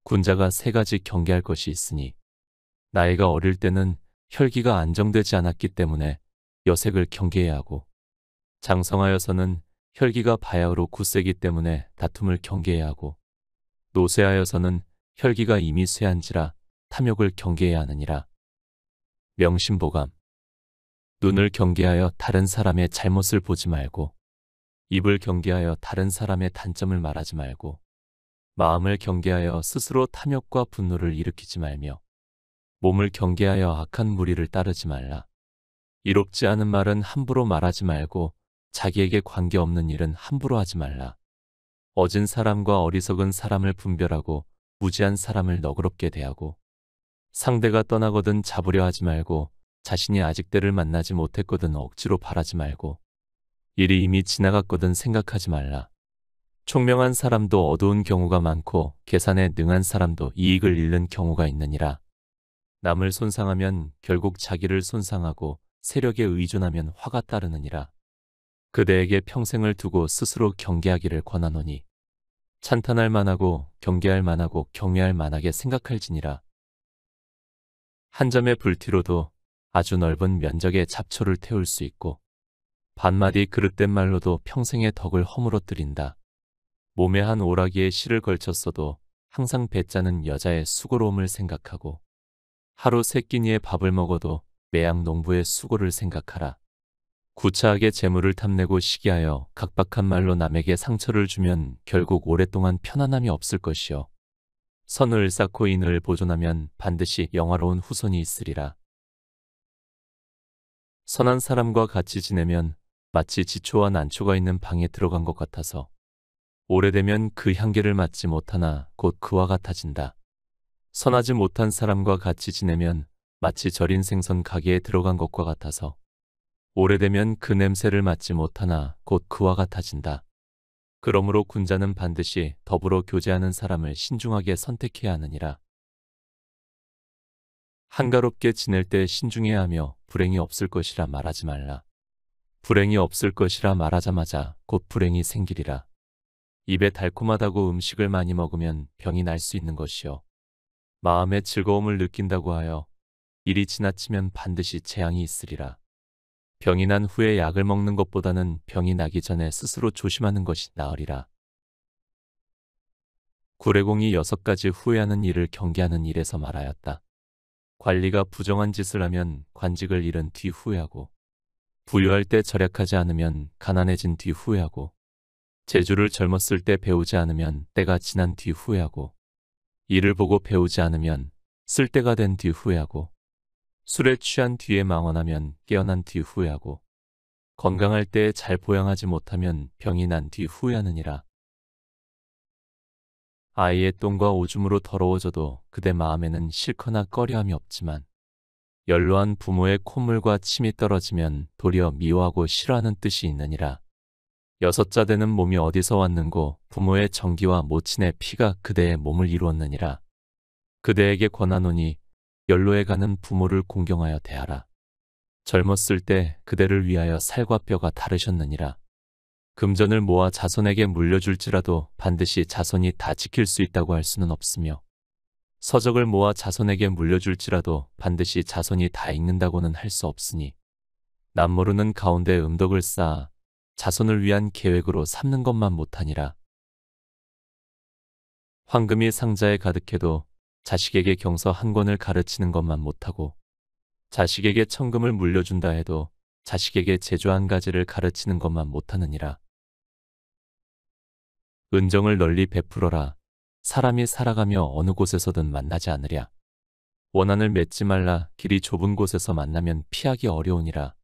군자가 세 가지 경계할 것이 있으니 나이가 어릴 때는 혈기가 안정되지 않았기 때문에 여색을 경계해야 하고 장성하여서는 혈기가 바야흐로 굳세기 때문에 다툼을 경계해야 하고 노쇠하여서는 혈기가 이미 쇠한지라 탐욕을 경계해야 하느니라. 명심보감. 눈을 경계하여 다른 사람의 잘못을 보지 말고 입을 경계하여 다른 사람의 단점을 말하지 말고 마음을 경계하여 스스로 탐욕과 분노를 일으키지 말며 몸을 경계하여 악한 무리를 따르지 말라. 이롭지 않은 말은 함부로 말하지 말고 자기에게 관계없는 일은 함부로 하지 말라. 어진 사람과 어리석은 사람을 분별하고 무지한 사람을 너그럽게 대하고 상대가 떠나거든 잡으려 하지 말고 자신이 아직 때를 만나지 못했거든 억지로 바라지 말고 일이 이미 지나갔거든 생각하지 말라. 총명한 사람도 어두운 경우가 많고 계산에 능한 사람도 이익을 잃는 경우가 있느니라. 남을 손상하면 결국 자기를 손상하고 세력에 의존하면 화가 따르느니라. 그대에게 평생을 두고 스스로 경계하기를 권하노니 찬탄할 만하고 경계할 만하고 경외할 만하게 생각할지니라. 한 점의 불티로도 아주 넓은 면적의 잡초를 태울 수 있고 반마디 그릇된 말로도 평생의 덕을 허물어뜨린다. 몸에 한 오라기에 실을 걸쳤어도 항상 배짜는 여자의 수고로움을 생각하고 하루 세 끼니의 밥을 먹어도 매양 농부의 수고를 생각하라. 구차하게 재물을 탐내고 시기하여 각박한 말로 남에게 상처를 주면 결국 오랫동안 편안함이 없을 것이요. 선을 쌓고 인을 보존하면 반드시 영화로운 후손이 있으리라. 선한 사람과 같이 지내면 마치 지초와 난초가 있는 방에 들어간 것 같아서 오래되면 그 향기를 맡지 못하나 곧 그와 같아진다. 선하지 못한 사람과 같이 지내면 마치 절인 생선 가게에 들어간 것과 같아서 오래되면 그 냄새를 맡지 못하나 곧 그와 같아진다. 그러므로 군자는 반드시 더불어 교제하는 사람을 신중하게 선택해야 하느니라. 한가롭게 지낼 때 신중해야 하며 불행이 없을 것이라 말하지 말라. 불행이 없을 것이라 말하자마자 곧 불행이 생기리라. 입에 달콤하다고 음식을 많이 먹으면 병이 날 수 있는 것이요. 마음의 즐거움을 느낀다고 하여 일이 지나치면 반드시 재앙이 있으리라. 병이 난 후에 약을 먹는 것보다는 병이 나기 전에 스스로 조심하는 것이 나으리라. 구례공이 6가지 후회하는 일을 경계하는 일에서 말하였다. 관리가 부정한 짓을 하면 관직을 잃은 뒤 후회하고 부유할 때 절약하지 않으면 가난해진 뒤 후회하고 재주를 젊었을 때 배우지 않으면 때가 지난 뒤 후회하고 일을 보고 배우지 않으면 쓸 때가 된 뒤 후회하고 술에 취한 뒤에 망언하면 깨어난 뒤 후회하고 건강할 때 잘 보양하지 못하면 병이 난 뒤 후회하느니라. 아이의 똥과 오줌으로 더러워져도 그대 마음에는 싫거나 꺼려함이 없지만 연로한 부모의 콧물과 침이 떨어지면 도리어 미워하고 싫어하는 뜻이 있느니라. 6자 되는 몸이 어디서 왔는고 부모의 정기와 모친의 피가 그대의 몸을 이루었느니라. 그대에게 권하노니 연로에 가는 부모를 공경하여 대하라. 젊었을 때 그대를 위하여 살과 뼈가 다르셨느니라. 금전을 모아 자손에게 물려줄지라도 반드시 자손이 다 지킬 수 있다고 할 수는 없으며 서적을 모아 자손에게 물려줄지라도 반드시 자손이 다 읽는다고는 할 수 없으니 남모르는 가운데 음덕을 쌓아 자손을 위한 계획으로 삼는 것만 못하니라. 황금이 상자에 가득해도 자식에게 경서 한 권을 가르치는 것만 못하고 자식에게 천금을 물려준다 해도 자식에게 제주 한 가지를 가르치는 것만 못하느니라. 은정을 널리 베풀어라. 사람이 살아가며 어느 곳에서든 만나지 않으랴. 원한을 맺지 말라. 길이 좁은 곳에서 만나면 피하기 어려우니라.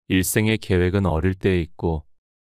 일생의 계획은 어릴 때에 있고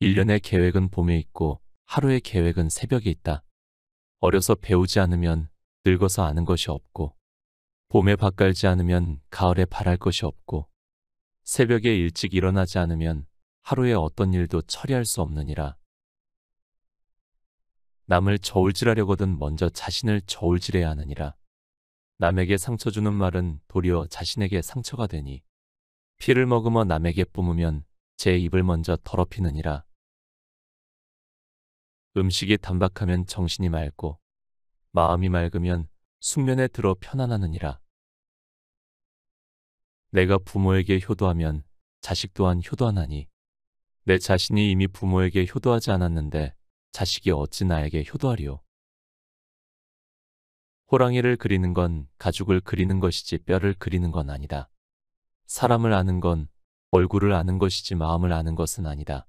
1년의 계획은 봄에 있고 하루의 계획은 새벽에 있다. 어려서 배우지 않으면 늙어서 아는 것이 없고 봄에 밭 갈지 않으면 가을에 바랄 것이 없고 새벽에 일찍 일어나지 않으면 하루에 어떤 일도 처리할 수 없느니라. 남을 저울질하려거든 먼저 자신을 저울질해야 하느니라. 남에게 상처 주는 말은 도리어 자신에게 상처가 되니 피를 머금어 남에게 뿜으면 제 입을 먼저 더럽히느니라. 음식이 단박하면 정신이 맑고 마음이 맑으면 숙면에 들어 편안하느니라. 내가 부모에게 효도하면 자식 또한 효도하나니 내 자신이 이미 부모에게 효도하지 않았는데 자식이 어찌 나에게 효도하리요. 호랑이를 그리는 건 가죽을 그리는 것이지 뼈를 그리는 건 아니다. 사람을 아는 건 얼굴을 아는 것이지 마음을 아는 것은 아니다.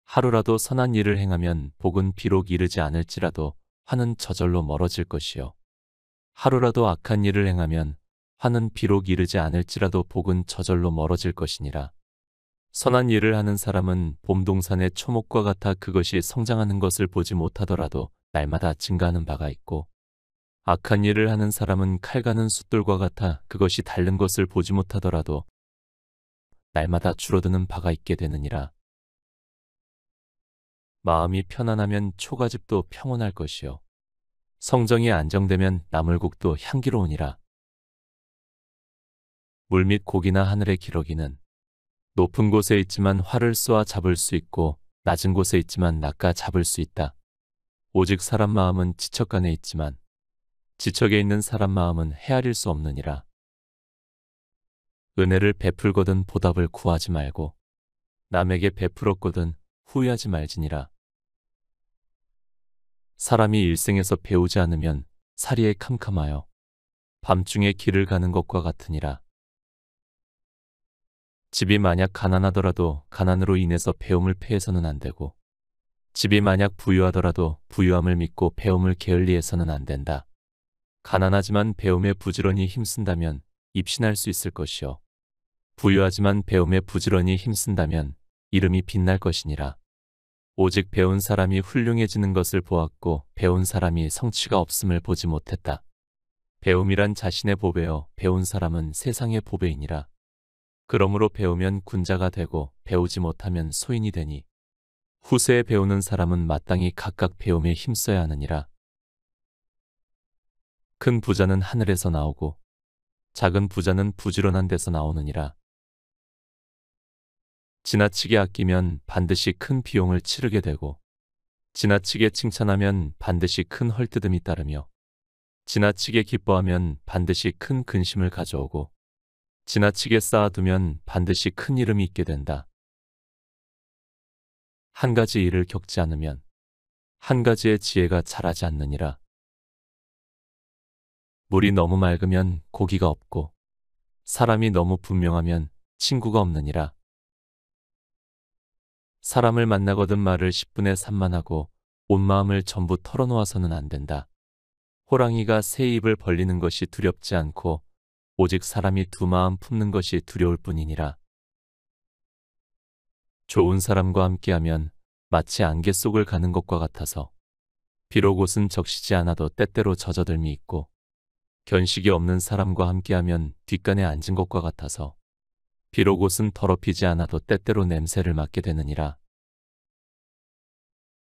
하루라도 선한 일을 행하면 복은 비록 이르지 않을지라도 화는 저절로 멀어질 것이요. 하루라도 악한 일을 행하면 화는 비록 이르지 않을지라도 복은 저절로 멀어질 것이니라. 선한 일을 하는 사람은 봄동산의 초목과 같아 그것이 성장하는 것을 보지 못하더라도 날마다 증가하는 바가 있고, 악한 일을 하는 사람은 칼 가는 숫돌과 같아 그것이 닳는 것을 보지 못하더라도 날마다 줄어드는 바가 있게 되느니라. 마음이 편안하면 초가집도 평온할 것이요. 성정이 안정되면 나물국도 향기로우니라. 물밑 고기나 하늘의 기러기는 높은 곳에 있지만 활을 쏘아 잡을 수 있고 낮은 곳에 있지만 낚아 잡을 수 있다. 오직 사람 마음은 지척간에 있지만 지척에 있는 사람 마음은 헤아릴 수 없느니라. 은혜를 베풀거든 보답을 구하지 말고 남에게 베풀었거든 후회하지 말지니라. 사람이 일생에서 배우지 않으면 사리에 캄캄하여 밤중에 길을 가는 것과 같으니라. 집이 만약 가난하더라도 가난으로 인해서 배움을 폐해서는 안 되고, 집이 만약 부유하더라도 부유함을 믿고 배움을 게을리해서는 안 된다. 가난하지만 배움에 부지런히 힘쓴다면 입신할 수 있을 것이요. 부유하지만 배움에 부지런히 힘쓴다면 이름이 빛날 것이니라. 오직 배운 사람이 훌륭해지는 것을 보았고 배운 사람이 성취가 없음을 보지 못했다. 배움이란 자신의 보배요 배운 사람은 세상의 보배이니라. 그러므로 배우면 군자가 되고 배우지 못하면 소인이 되니 후세에 배우는 사람은 마땅히 각각 배움에 힘써야 하느니라. 큰 부자는 하늘에서 나오고 작은 부자는 부지런한 데서 나오느니라. 지나치게 아끼면 반드시 큰 비용을 치르게 되고 지나치게 칭찬하면 반드시 큰 헐뜯음이 따르며 지나치게 기뻐하면 반드시 큰 근심을 가져오고 지나치게 쌓아두면 반드시 큰 이름이 있게 된다. 한 가지 일을 겪지 않으면 한 가지의 지혜가 자라지 않느니라. 물이 너무 맑으면 고기가 없고 사람이 너무 분명하면 친구가 없느니라. 사람을 만나거든 말을 10분의 3만 하고 온 마음을 전부 털어놓아서는 안 된다. 호랑이가 새 입을 벌리는 것이 두렵지 않고 오직 사람이 두 마음 품는 것이 두려울 뿐이니라. 좋은 사람과 함께하면 마치 안개 속을 가는 것과 같아서 비록 옷은 적시지 않아도 때때로 젖어들미 있고 견식이 없는 사람과 함께하면 뒷간에 앉은 것과 같아서 비록 옷은 더럽히지 않아도 때때로 냄새를 맡게 되느니라.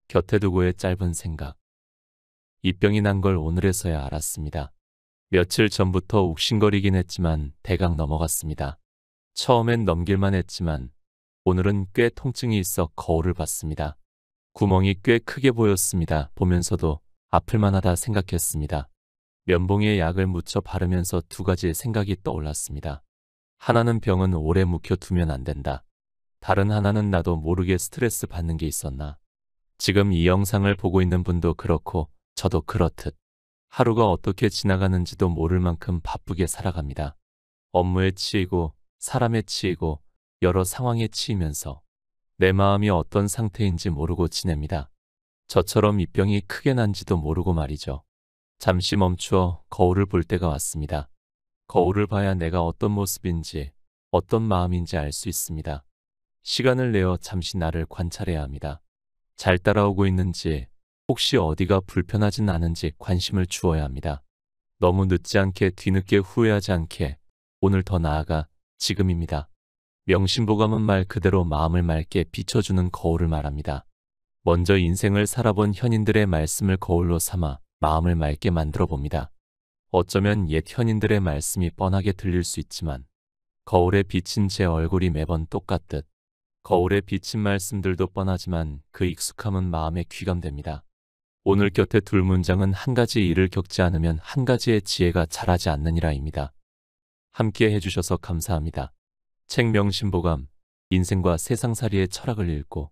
곁에 두고의 짧은 생각. 이 병이 난 걸 오늘에서야 알았습니다. 며칠 전부터 욱신거리긴 했지만 대강 넘어갔습니다. 처음엔 넘길만 했지만 오늘은 꽤 통증이 있어 거울을 봤습니다. 구멍이 꽤 크게 보였습니다. 보면서도 아플만하다 생각했습니다. 면봉에 약을 묻혀 바르면서 두 가지의 생각이 떠올랐습니다. 하나는 병은 오래 묵혀두면 안 된다. 다른 하나는 나도 모르게 스트레스 받는 게 있었나. 지금 이 영상을 보고 있는 분도 그렇고 저도 그렇듯 하루가 어떻게 지나가는지도 모를 만큼 바쁘게 살아갑니다. 업무에 치이고 사람에 치이고 여러 상황에 치이면서 내 마음이 어떤 상태인지 모르고 지냅니다. 저처럼 이 병이 크게 난지도 모르고 말이죠. 잠시 멈추어 거울을 볼 때가 왔습니다. 거울을 봐야 내가 어떤 모습인지 어떤 마음인지 알 수 있습니다. 시간을 내어 잠시 나를 관찰해야 합니다. 잘 따라오고 있는지 혹시 어디가 불편하진 않은지 관심을 주어야 합니다. 너무 늦지 않게 뒤늦게 후회하지 않게 오늘 더 나아가 지금입니다. 명심보감은 말 그대로 마음을 맑게 비춰주는 거울을 말합니다. 먼저 인생을 살아본 현인들의 말씀을 거울로 삼아 마음을 맑게 만들어 봅니다. 어쩌면 옛 현인들의 말씀이 뻔하게 들릴 수 있지만 거울에 비친 제 얼굴이 매번 똑같듯 거울에 비친 말씀들도 뻔하지만 그 익숙함은 마음에 귀감됩니다. 오늘 곁에 둘 문장은 한 가지 일을 겪지 않으면 한 가지의 지혜가 자라지 않느니라입니다. 함께 해주셔서 감사합니다. 책 명심보감, 인생과 세상살이의 철학을 읽고